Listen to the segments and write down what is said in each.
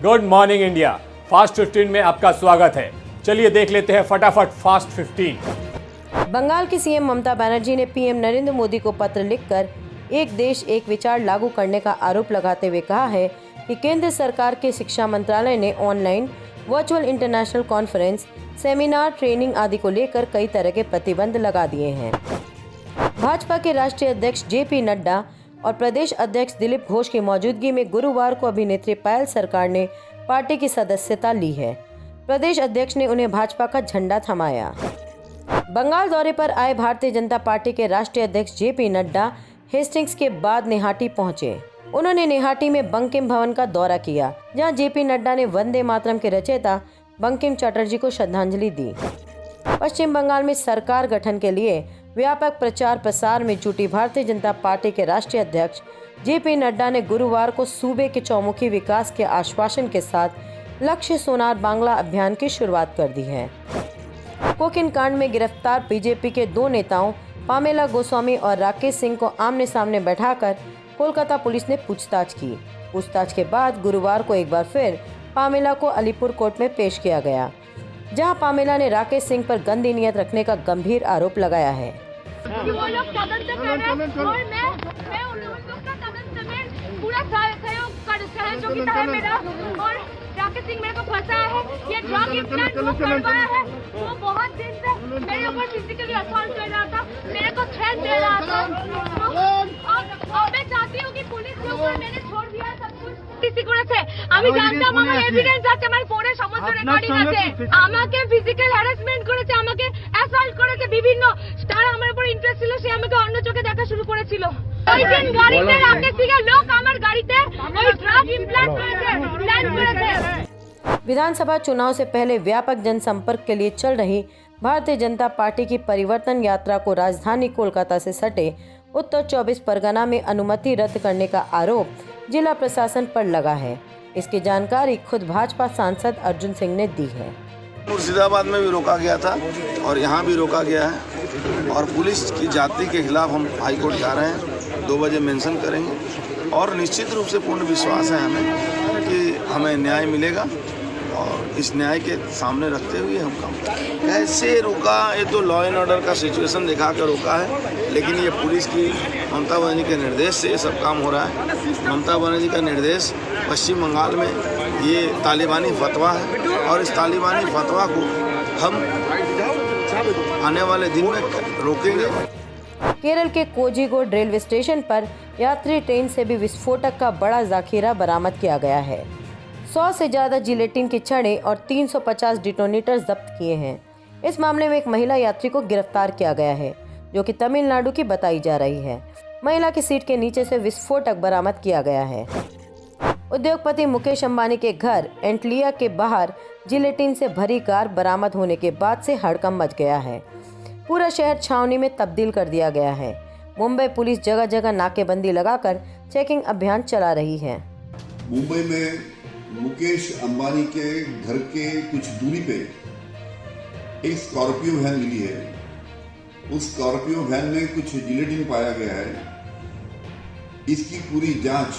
Good morning India. Fast 15 में आपका स्वागत है। चलिए देख लेते हैं फटाफट फास्ट 15। बंगाल की सीएम ममता बनर्जी ने पीएम नरेंद्र मोदी को पत्र लिखकर एक देश एक विचार लागू करने का आरोप लगाते हुए कहा है कि केंद्र सरकार के शिक्षा मंत्रालय ने online, virtual international conference, seminar, training आदि को लेकर कई तरह के प्रतिबंध लगा दिए हैं। भाजपा के राष्ट्रीय अध्यक्ष जेपी नड्डा और प्रदेश अध्यक्ष दिलीप घोष की मौजूदगी में गुरुवार को अभिनेत्री पायल सरकार ने पार्टी की सदस्यता ली है। प्रदेश अध्यक्ष ने उन्हें भाजपा का झंडा थमाया। बंगाल दौरे पर आए भारतीय जनता पार्टी के राष्ट्रीय अध्यक्ष जेपी नड्डा हेस्टिंग्स के बाद नेहाटी पहुंचे। उन्होंने नेहाटी में बंकिम भवन का दौरा किया, जहां जेपी नड्डा ने वंदे मातरम के रचयिता बंकिम चटर्जी को श्रद्धांजलि दी। पश्चिम बंगाल में सरकार गठन के लिए व्यापक प्रचार प्रसार में जुटी भारतीय जनता पार्टी के राष्ट्रीय अध्यक्ष जेपी नड्डा ने गुरुवार को सूबे के चौमुखी विकास के आश्वासन के साथ लक्ष्य सोनार बांग्ला अभियान की शुरुआत कर दी है। कोकिन कांड में गिरफ्तार बीजेपी के दो नेताओं पामेला गोस्वामी और राकेश सिंह को आमने सामने बैठाकर कोलकाता पुलिस ने पूछताछ की। पूछताछ के बाद गुरुवार को एक बार फिर पामेला को अलीपुर कोर्ट में पेश किया गया, जहां पामेला ने राकेश सिंह पर गंदी नीयत रखने का गंभीर आरोप लगाया है। वो लोग तदंत कर रहे हैं और मैं उन लोगों का तदंत में पूरा सहयोगिता है मेरा। और राकेश सिंह मेरे को फंसाया है, ये ड्रग इम्प्लांट वो करवाया है। वो बहुत दिन से मेरे ऊपर फिजिकली असॉल्ट कर रहा था, मेरे को थ्रेट दे रहा था। और मैं चाहती हूँ कि पुलिस के ऊपर मैंने छोड़ दिया सब कुछ किसी করেছে। আমি জানতাম আমার এভিডেন্স আছে, আমার ফোনে সমস্ত রেকর্ডিং আছে। আমাকে ফিজিক্যাল হ্যারাসমেন্ট করেছে, আমাকে অ্যাসল্ট করেছে। বিভিন্ন স্টার আমার উপর ইন্টারেস্ট ছিল, সে আমাকে অন্য চোখে দেখা শুরু করেছিল। ওই দিন গাড়িতে রাকেশ সিংয়ের লোক আমার গাড়িতে ওই ড্রাগ ইমপ্লান্ট করেছে, প্ল্যান করেছে। विधानसभा चुनाव से पहले व्यापक जनसंपर्क के लिए चल रही भारतीय जनता पार्टी की परिवर्तन यात्रा को राजधानी कोलकाता से सटे उत्तर 24 परगना में अनुमति रद्द करने का आरोप जिला प्रशासन पर लगा है। इसकी जानकारी खुद भाजपा सांसद अर्जुन सिंह ने दी है। मुर्शिदाबाद में भी रोका गया था और यहाँ भी रोका गया है और पुलिस की जाति के खिलाफ हम हाईकोर्ट जा रहे हैं। 2 बजे मेंशन करेंगे और निश्चित रूप से पूर्ण विश्वास है हमें कि हमें न्याय मिलेगा और इस न्याय के सामने रखते हुए हम काम करेंगे। कैसे रोका, ये तो लॉ एंड ऑर्डर का सिचुएशन दिखा कर रोका है, लेकिन ये पुलिस की ममता बनर्जी के निर्देश से ये सब काम हो रहा है। ममता बनर्जी का निर्देश पश्चिम बंगाल में ये तालिबानी फतवा है और इस तालिबानी फतवा को हम आने वाले दिन में रोकेंगे। केरल के कोझिकोड रेलवे स्टेशन पर यात्री ट्रेन से भी विस्फोटक का बड़ा जाखिरा बरामद किया गया है। 100 से ज्यादा जिलेटिन की छड़ें और 350 डिटोनेटर जब्त किए हैं। इस मामले में एक महिला यात्री को गिरफ्तार किया गया है, जो कि तमिलनाडु की बताई जा रही है। महिला की सीट के नीचे से विस्फोटक बरामद किया गया है। उद्योगपति मुकेश अंबानी के घर एंटलिया के बाहर जिलेटिन से भरी कार बरामद होने के बाद से हड़कंप मच गया है। पूरा शहर छावनी में तब्दील कर दिया गया है। मुंबई पुलिस जगह जगह नाकेबंदी लगाकर चेकिंग अभियान चला रही है। मुंबई में मुकेश अंबानी के घर के कुछ दूरी पे एक स्कॉर्पियो वैन मिली है। उस स्कॉर्पियो वैन में कुछ जिलेटिन पाया गया है। इसकी पूरी जांच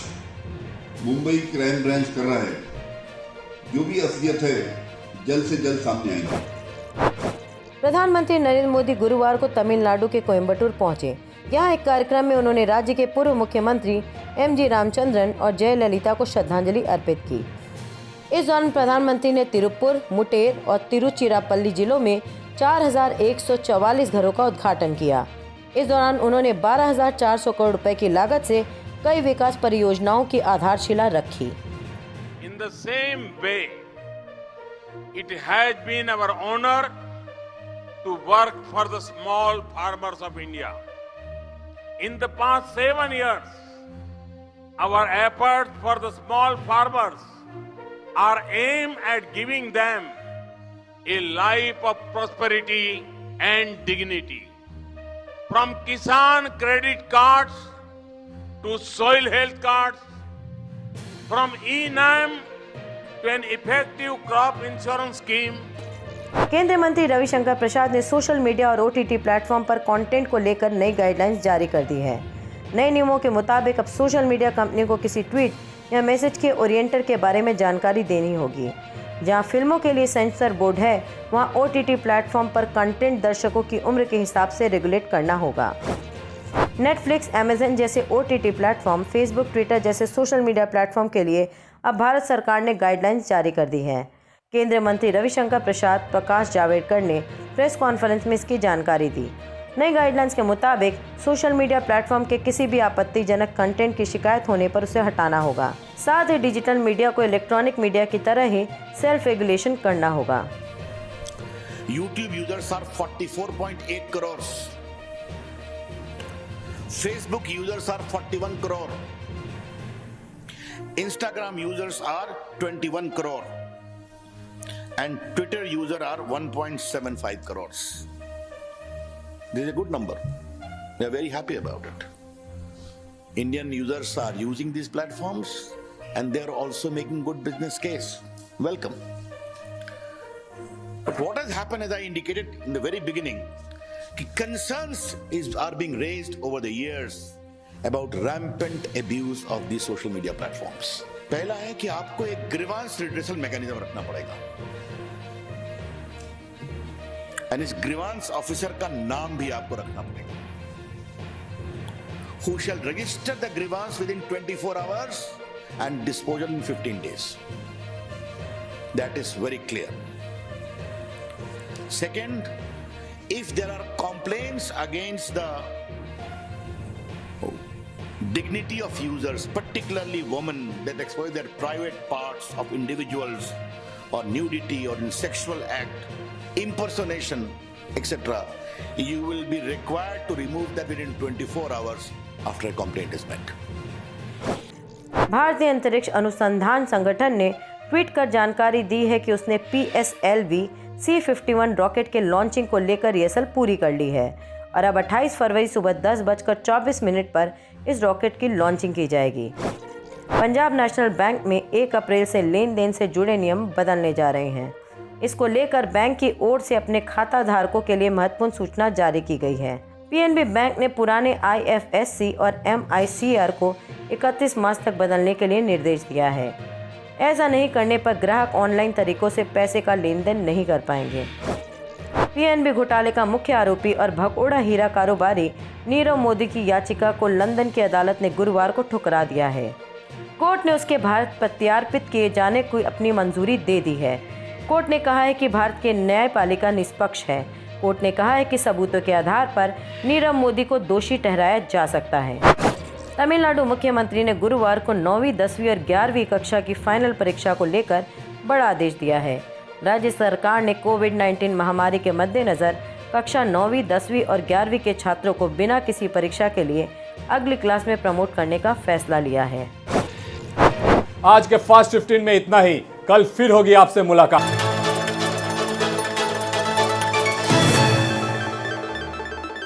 मुंबई क्राइम ब्रांच कर रहा है। जो भी असलियत है जल्द से जल्द सामने आएगी। प्रधानमंत्री नरेंद्र मोदी गुरुवार को तमिलनाडु के कोयम्बटूर पहुंचे। यहाँ एक कार्यक्रम में उन्होंने राज्य के पूर्व मुख्यमंत्री एम.जी. रामचंद्रन और जयललिता को श्रद्धांजलि अर्पित की। इस दौरान प्रधानमंत्री ने तिरुपुर, मुटेर और तिरुचिरापल्ली जिलों में 4144 घरों का उद्घाटन किया। इस दौरान उन्होंने 12,400 करोड़ रुपए की लागत से कई विकास परियोजनाओं की आधारशिला रखी। In the same way, it has been our honor to work for the small farmers of India. In the past 7 years, our efforts for the small farmers are aimed at giving them a life of prosperity and dignity. From Kisan credit cards to soil health cards, from e-NAM to an effective crop insurance scheme. केंद्रीय मंत्री रविशंकर प्रसाद ने social media और OTT platform पर content को लेकर नई guidelines जारी कर दी है। नए नियमों के मुताबिक अब सोशल मीडिया कंपनी को किसी ट्वीट या मैसेज के ओरिएंटर के बारे में जानकारी देनी होगी। जहां फिल्मों के लिए सेंसर बोर्ड है, वहां OTT प्लेटफॉर्म पर कंटेंट दर्शकों की उम्र के हिसाब से रेगुलेट करना होगा। नेटफ्लिक्स, अमेजन जैसे OTT प्लेटफॉर्म, फेसबुक, ट्विटर जैसे सोशल मीडिया प्लेटफॉर्म के लिए अब भारत सरकार ने गाइडलाइंस जारी कर दी है। केंद्रीय मंत्री रविशंकर प्रसाद, प्रकाश जावड़ेकर ने प्रेस कॉन्फ्रेंस में इसकी जानकारी दी। नई गाइडलाइंस के मुताबिक सोशल मीडिया प्लेटफॉर्म के किसी भी आपत्तिजनक कंटेंट की शिकायत होने पर उसे हटाना होगा। साथ ही डिजिटल मीडिया को इलेक्ट्रॉनिक मीडिया की तरह ही सेल्फ रेगुलेशन करना होगा। YouTube users are 44.8 crores. Facebook users are 41 crore. Instagram users are 21 crore. And Twitter users are 1.75 crores. This is a good number. We are very happy about it. Indian users are using these platforms and they are also making good business case. Welcome. But what has happened, as I indicated in the very beginning, concerns are being raised over the years about rampant abuse of these social media platforms. पहला है कि आपको एक grievance redressal mechanism रखना पड़ेगा, और इस grievance officer का नाम भी आपको रखना पड़ेगा, who shall register the grievance within 24 hours and disposal in 15 days. That is very clear. Second, if there are complaints against the dignity of users, particularly women, that expose their private parts of individuals, or nudity, or in sexual act, impersonation, etc., you will be required to remove that within 24 hours after a complaint is made. भारतीय अंतरिक्ष अनुसंधान संगठन ने tweet कर जानकारी दी है कि उसने PSLV C-51 रॉकेट के लॉन्चिंग को लेकर रिहर्सल पूरी कर ली है और अब 28 फरवरी सुबह 10:24 पर इस रॉकेट की लॉन्चिंग की जाएगी। पंजाब नेशनल बैंक में 1 अप्रैल से लेन देन से जुड़े नियम बदलने जा रहे हैं। इसको लेकर बैंक की ओर से अपने खाता धारकों के लिए महत्वपूर्ण सूचना जारी की गई है। PNB बैंक ने पुराने IFSC और MICR को 31 मार्च तक बदलने के लिए निर्देश दिया है। ऐसा नहीं करने पर ग्राहक ऑनलाइन तरीकों से पैसे का लेन देन नहीं कर पाएंगे। PNB घोटाले का मुख्य आरोपी और भगोड़ा हीरा कारोबारी नीरव मोदी की याचिका को लंदन की अदालत ने गुरुवार को ठुकरा दिया है। कोर्ट ने उसके भारत प्रत्यार्पित किए जाने को अपनी मंजूरी दे दी है। कोर्ट ने कहा है कि भारत की न्यायपालिका निष्पक्ष है। कोर्ट ने कहा है कि सबूतों के आधार पर नीरव मोदी को दोषी ठहराया जा सकता है। तमिलनाडु मुख्यमंत्री ने गुरुवार को 9वीं, 10वीं और 11वीं कक्षा की फाइनल परीक्षा को लेकर बड़ा आदेश दिया है। राज्य सरकार ने कोविड-19 महामारी के मद्देनज़र कक्षा 9वीं, 10वीं और 11वीं के छात्रों को बिना किसी परीक्षा के लिए अगली क्लास में प्रमोट करने का फैसला लिया है। आज के फास्ट 15 में इतना ही। कल फिर होगी आपसे मुलाकात।